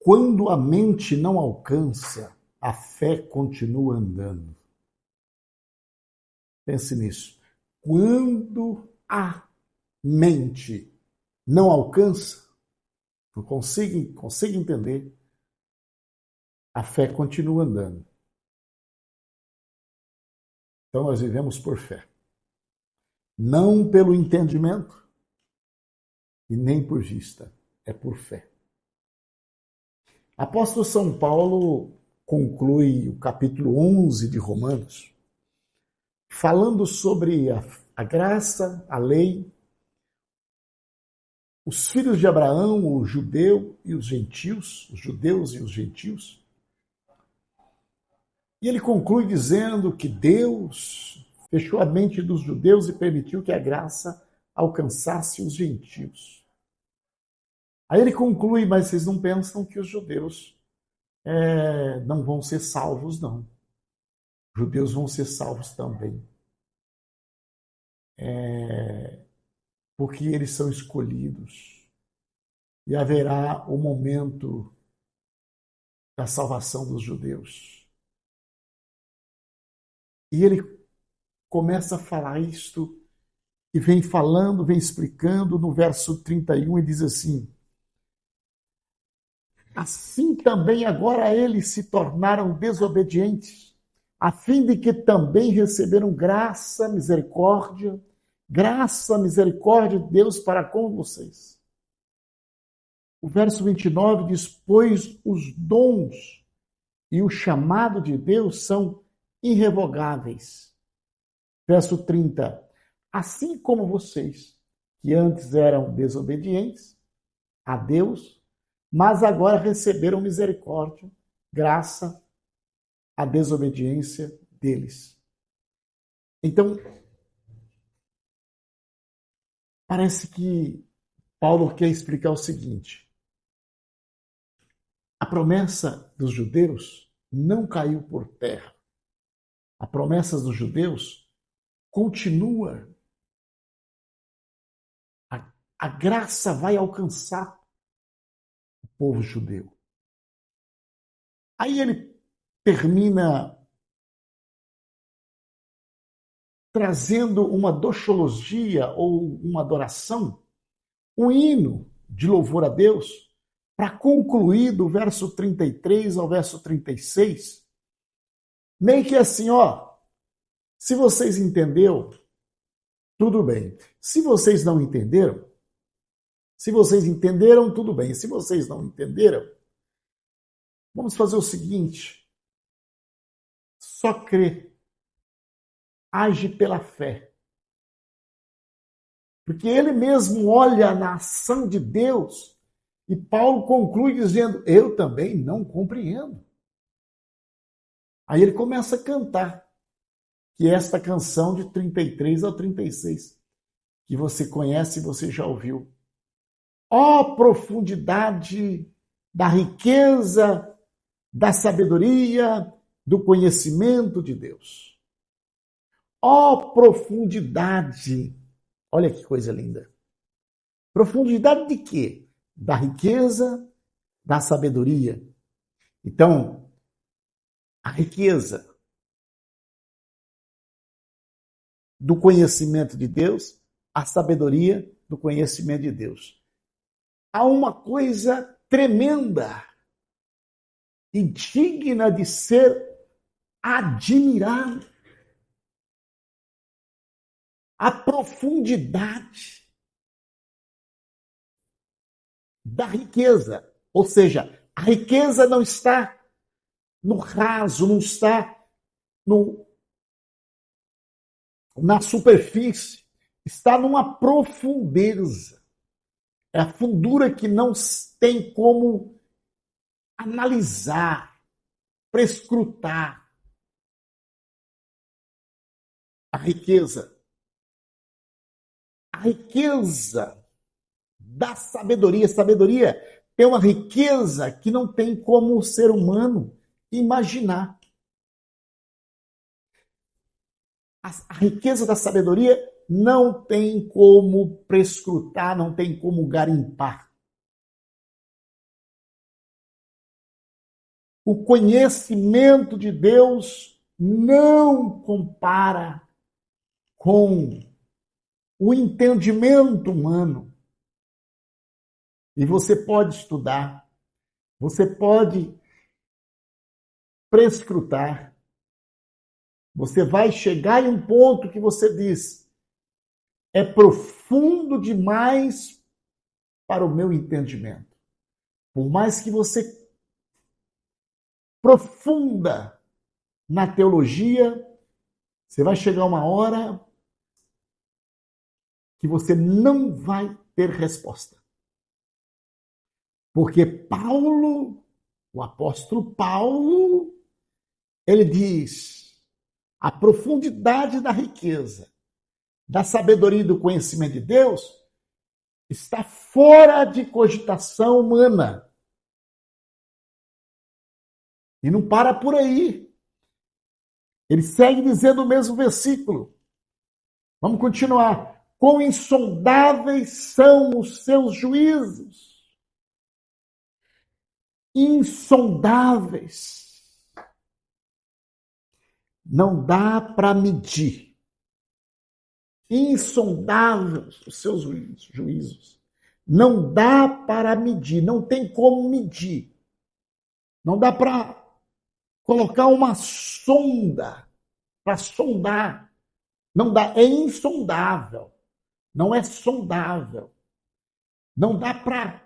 Quando a mente não alcança, a fé continua andando. Pense nisso. Quando a mente não alcança, não consigo entender, a fé continua andando. Então nós vivemos por fé. Não pelo entendimento e nem por vista, é por fé. Apóstolo São Paulo conclui o capítulo 11 de Romanos, falando sobre a graça, a lei, os filhos de Abraão, o judeu e os gentios, os judeus e os gentios. E ele conclui dizendo que Deus fechou a mente dos judeus e permitiu que a graça alcançasse os gentios. Aí ele conclui, mas vocês não pensam que os judeus não vão ser salvos, não. Os judeus vão ser salvos também. Porque eles são escolhidos. E haverá o momento da salvação dos judeus. E ele começa a falar isto e vem falando, vem explicando no verso 31 e diz assim: assim também agora eles se tornaram desobedientes, a fim de que também receberam graça, misericórdia de Deus para com vocês. O verso 29 diz: pois os dons e o chamado de Deus são irrevogáveis. Verso 30, assim como vocês, que antes eram desobedientes a Deus, mas agora receberam misericórdia, graça à desobediência deles. Então, parece que Paulo quer explicar o seguinte: a promessa dos judeus não caiu por terra. A promessa dos judeus continua. A graça vai alcançar o povo judeu. Aí ele termina trazendo uma doxologia ou uma adoração, um hino de louvor a Deus, para concluir do verso 33 ao verso 36, meio que assim, se vocês entenderam, tudo bem. Se vocês não entenderam, tudo bem. Se vocês não entenderam, vamos fazer o seguinte: só crê, age pela fé. Porque ele mesmo olha na ação de Deus e Paulo conclui dizendo: eu também não compreendo. Aí ele começa a cantar, que é esta canção de 33 ao 36, que você conhece e você já ouviu. Ó profundidade da riqueza, da sabedoria, do conhecimento de Deus. Ó profundidade, olha que coisa linda. Profundidade de quê? Da riqueza, da sabedoria. Então, a riqueza do conhecimento de Deus, a sabedoria do conhecimento de Deus. Há uma coisa tremenda e digna de ser admirada. A profundidade da riqueza. Ou seja, a riqueza não está no raso, não está na superfície, está numa profundeza. É a fundura que não tem como analisar, prescrutar. A riqueza da sabedoria. Sabedoria tem uma riqueza que não tem como o ser humano imaginar. A riqueza da sabedoria não tem como prescrutar, não tem como garimpar. O conhecimento de Deus não compara com o entendimento humano. E você pode estudar, você pode prescrutar, você vai chegar em um ponto que você diz: é profundo demais para o meu entendimento. Por mais que você profunda na teologia, você vai chegar uma hora que você não vai ter resposta. Porque Paulo, o apóstolo Paulo, ele diz: a profundidade da riqueza, da sabedoria e do conhecimento de Deus está fora de cogitação humana. E não para por aí. Ele segue dizendo o mesmo versículo. Vamos continuar. Quão insondáveis são os seus juízos. Insondáveis. Não dá para medir. Insondáveis os seus juízos. Não dá para medir, não tem como medir. Não dá para colocar uma sonda para sondar. Não dá, é insondável. Não é sondável. Não dá para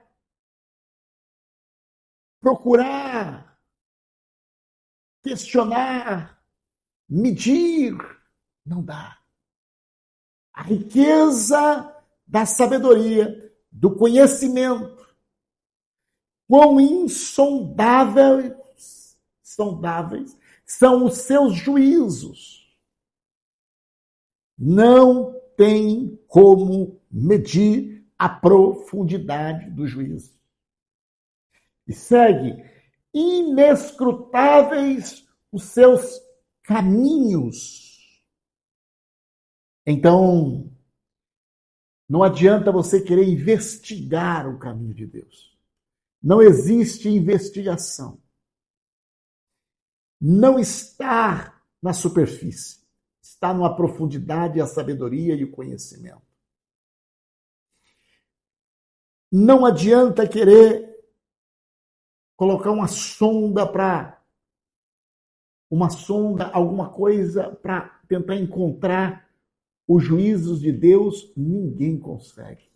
procurar, questionar, medir. Não dá. A riqueza da sabedoria, do conhecimento, quão insondáveis são os seus juízos. Não tem como medir a profundidade do juízo. E segue, inescrutáveis os seus caminhos. Então, não adianta você querer investigar o caminho de Deus. Não existe investigação. Não está na superfície. Está numa profundidade a sabedoria e o conhecimento. Não adianta querer colocar uma sonda, alguma coisa para tentar encontrar os juízos de Deus. Ninguém consegue.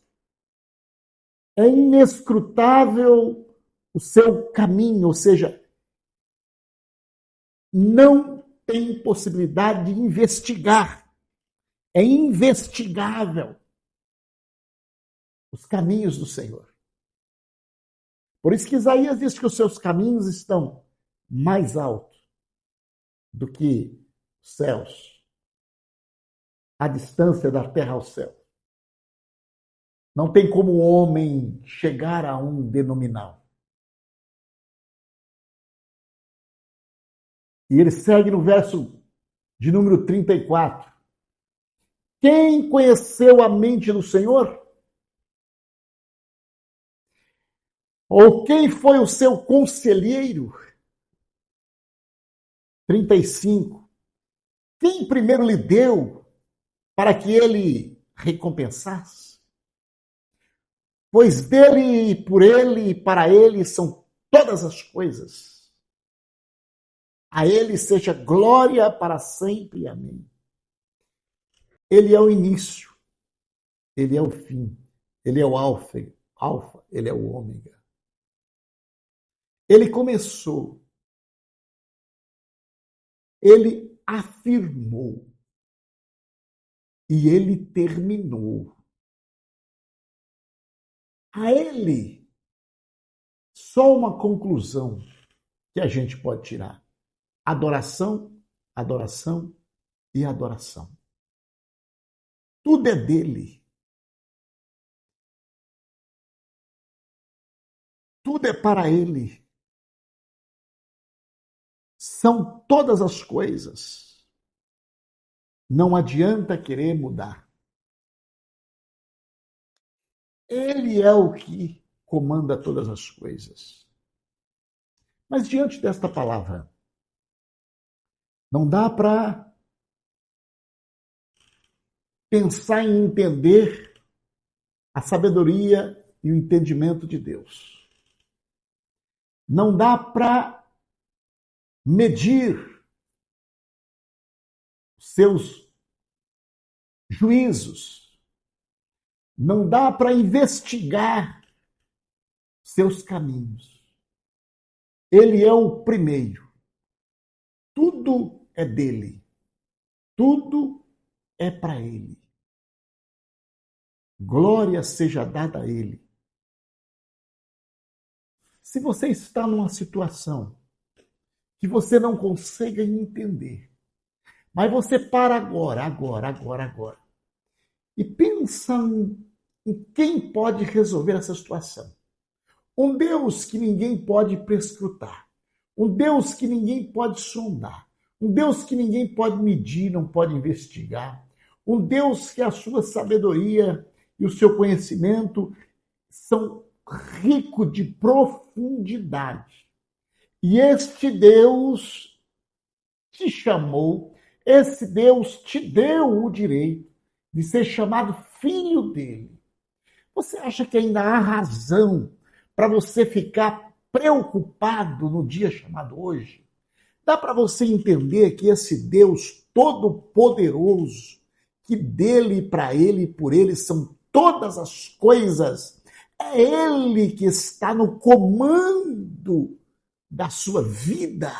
É inescrutável o seu caminho, ou seja, não tem possibilidade de investigar. É investigável os caminhos do Senhor. Por isso que Isaías diz que os seus caminhos estão mais altos do que os céus, a distância da terra ao céu. Não tem como o homem chegar a um denominal. E ele segue no verso de número 34. Quem conheceu a mente do Senhor? Ou quem foi o seu conselheiro? 35. Quem primeiro lhe deu para que ele recompensasse? Pois dele, por ele e para ele são todas as coisas. A ele seja glória para sempre. Amém. Ele é o início. Ele é o fim. Ele é o alfa, ele é o ômega. Ele começou. Ele afirmou. E ele terminou. A ele, só uma conclusão que a gente pode tirar. Adoração, adoração e adoração. Tudo é dele. Tudo é para ele. São todas as coisas. Não adianta querer mudar. Ele é o que comanda todas as coisas. Mas diante desta palavra, não dá para pensar em entender a sabedoria e o entendimento de Deus. Não dá para medir seus juízos. Não dá para investigar seus caminhos. Ele é o primeiro. Tudo é dele. Tudo é para ele. Glória seja dada a ele. Se você está numa situação que você não consegue entender, mas você para agora, e pensa em quem pode resolver essa situação. Um Deus que ninguém pode perscrutar. Um Deus que ninguém pode sondar. Um Deus que ninguém pode medir, não pode investigar. Um Deus que a sua sabedoria e o seu conhecimento são ricos de profundidade. E este Deus te chamou, esse Deus te deu o direito de ser chamado filho dele. Você acha que ainda há razão para você ficar preocupado no dia chamado hoje? Dá para você entender que esse Deus todo-poderoso, que dele, para ele e por ele são todas as coisas, é ele que está no comando da sua vida.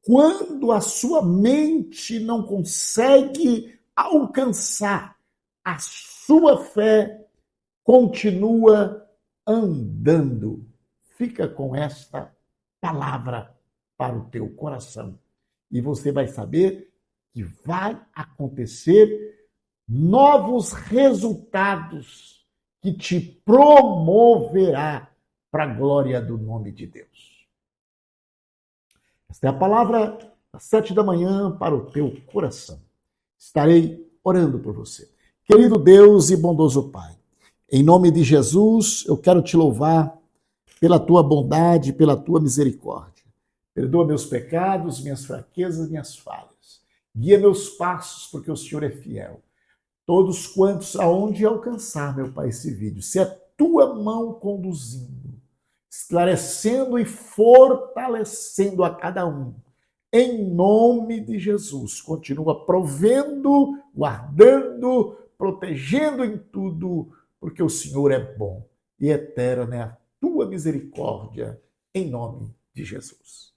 Quando a sua mente não consegue alcançar, a sua fé continua andando. Fica com esta palavra para o teu coração. E você vai saber que vai acontecer novos resultados que te promoverá para a glória do nome de Deus. Esta é a palavra às 7 da manhã para o teu coração. Estarei orando por você. Querido Deus e bondoso Pai, em nome de Jesus, eu quero te louvar pela tua bondade, pela tua misericórdia. Perdoa meus pecados, minhas fraquezas, minhas falhas. Guia meus passos, porque o Senhor é fiel. Todos quantos aonde alcançar, meu Pai, esse vídeo, se é tua mão conduzindo, esclarecendo e fortalecendo a cada um. Em nome de Jesus, continua provendo, guardando, protegendo em tudo, porque o Senhor é bom e eterna é a tua misericórdia, em nome de Jesus.